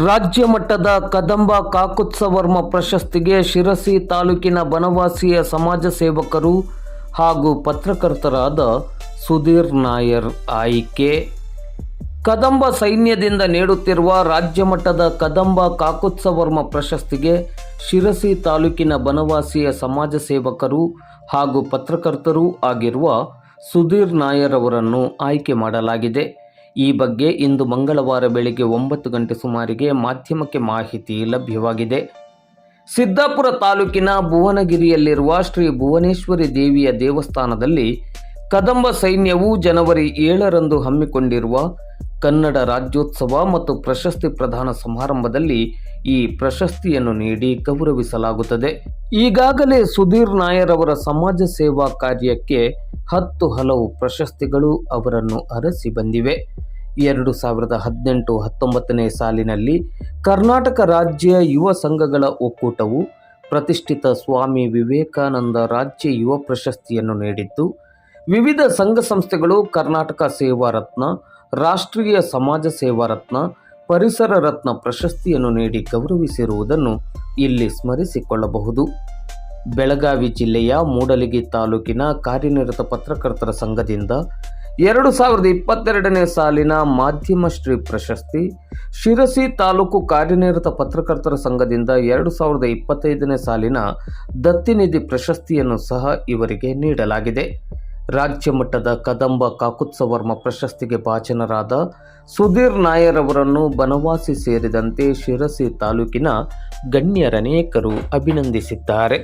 ರಾಜ್ಯ ಮಟ್ಟದ ಕದಂಬ ಕಾಕುತ್ಸವರ್ಮ ಪ್ರಶಸ್ತಿಗೆ ಶಿರಸಿ ತಾಲೂಕಿನ ಬನವಾಸಿಯ ಸಮಾಜ ಸೇವಕರು ಹಾಗೂ ಪತ್ರಕರ್ತರಾದ ಸುಧೀರ್ ನಾಯರ್ ಆಯ್ಕೆ. ಕದಂಬ ಸೈನ್ಯದಿಂದ ನೀಡುತ್ತಿರುವ ರಾಜ್ಯ ಮಟ್ಟದ ಕದಂಬ ಕಾಕುತ್ಸವರ್ಮ ಪ್ರಶಸ್ತಿಗೆ ಶಿರಸಿ ತಾಲೂಕಿನ ಬನವಾಸಿಯ ಸಮಾಜ ಸೇವಕರು ಹಾಗೂ ಪತ್ರಕರ್ತರೂ ಆಗಿರುವ ಸುಧೀರ್ ನಾಯರ್ ಅವರನ್ನು ಆಯ್ಕೆ ಮಾಡಲಾಗಿದೆ. ಈ ಬಗ್ಗೆ ಇಂದು ಮಂಗಳವಾರ ಬೆಳಗ್ಗೆ 9 ಗಂಟೆ ಸುಮಾರಿಗೆ ಮಾಧ್ಯಮಕ್ಕೆ ಮಾಹಿತಿ ಲಭ್ಯವಾಗಿದೆ. ಸಿದ್ದಾಪುರ ತಾಲೂಕಿನ ಭುವನಗಿರಿಯಲ್ಲಿರುವ ಶ್ರೀ ಭುವನೇಶ್ವರಿ ದೇವಿಯ ದೇವಸ್ಥಾನದಲ್ಲಿ ಕದಂಬ ಸೈನ್ಯವು ಜನವರಿ 7ರಂದು ಹಮ್ಮಿಕೊಂಡಿರುವ ಕನ್ನಡ ರಾಜ್ಯೋತ್ಸವ ಮತ್ತು ಪ್ರಶಸ್ತಿ ಪ್ರದಾನ ಸಮಾರಂಭದಲ್ಲಿ ಈ ಪ್ರಶಸ್ತಿಯನ್ನು ನೀಡಿ ಗೌರವಿಸಲಾಗುತ್ತದೆ. ಈಗಾಗಲೇ ಸುಧೀರ್ ನಾಯರ್ ಅವರ ಸಮಾಜ ಸೇವಾ ಕಾರ್ಯಕ್ಕೆ 10 ಹಲವು ಪ್ರಶಸ್ತಿಗಳು ಅವರನ್ನು ಅರಸಿ ಬಂದಿವೆ. 2018-19ನೇ ಸಾಲಿನಲ್ಲಿ ಕರ್ನಾಟಕ ರಾಜ್ಯ ಯುವ ಸಂಘಗಳ ಒಕ್ಕೂಟವು ಪ್ರತಿಷ್ಠಿತ ಸ್ವಾಮಿ ವಿವೇಕಾನಂದ ರಾಜ್ಯ ಯುವ ಪ್ರಶಸ್ತಿಯನ್ನು ನೀಡಿದ್ದು, ವಿವಿಧ ಸಂಘ ಸಂಸ್ಥೆಗಳು ಕರ್ನಾಟಕ ಸೇವಾ ರತ್ನ, ರಾಷ್ಟ್ರೀಯ ಸಮಾಜ ಸೇವಾ ರತ್ನ, ಪರಿಸರ ರತ್ನ ಪ್ರಶಸ್ತಿಯನ್ನು ನೀಡಿ ಗೌರವಿಸಿರುವುದನ್ನು ಇಲ್ಲಿ ಸ್ಮರಿಸಿಕೊಳ್ಳಬಹುದು. ಬೆಳಗಾವಿ ಜಿಲ್ಲೆಯ ಮೂಡಲಗಿ ತಾಲೂಕಿನ ಕಾರ್ಯನಿರತ ಪತ್ರಕರ್ತರ ಸಂಘದಿಂದ 2022ನೇ ಸಾಲಿನ ಮಾಧ್ಯಮ ಶ್ರೀ ಪ್ರಶಸ್ತಿ, ಶಿರಸಿ ತಾಲೂಕು ಕಾರ್ಯನಿರತ ಪತ್ರಕರ್ತರ ಸಂಘದಿಂದ 2025ನೇ ಸಾಲಿನ ದತ್ತಿನಿಧಿ ಪ್ರಶಸ್ತಿಯನ್ನು ಸಹ ಇವರಿಗೆ ನೀಡಲಾಗಿದೆ. ರಾಜ್ಯ ಮಟ್ಟದ ಕದಂಬ ಕಾಕುತ್ಸವರ್ಮ ಪ್ರಶಸ್ತಿಗೆ ಭಾಜನರಾದ ಸುಧೀರ್ ನಾಯರ್ ಅವರನ್ನು ಬನವಾಸಿ ಸೇರಿದಂತೆ ಶಿರಸಿ ತಾಲೂಕಿನ ಗಣ್ಯರನೇಕರು ಅಭಿನಂದಿಸಿದ್ದಾರೆ.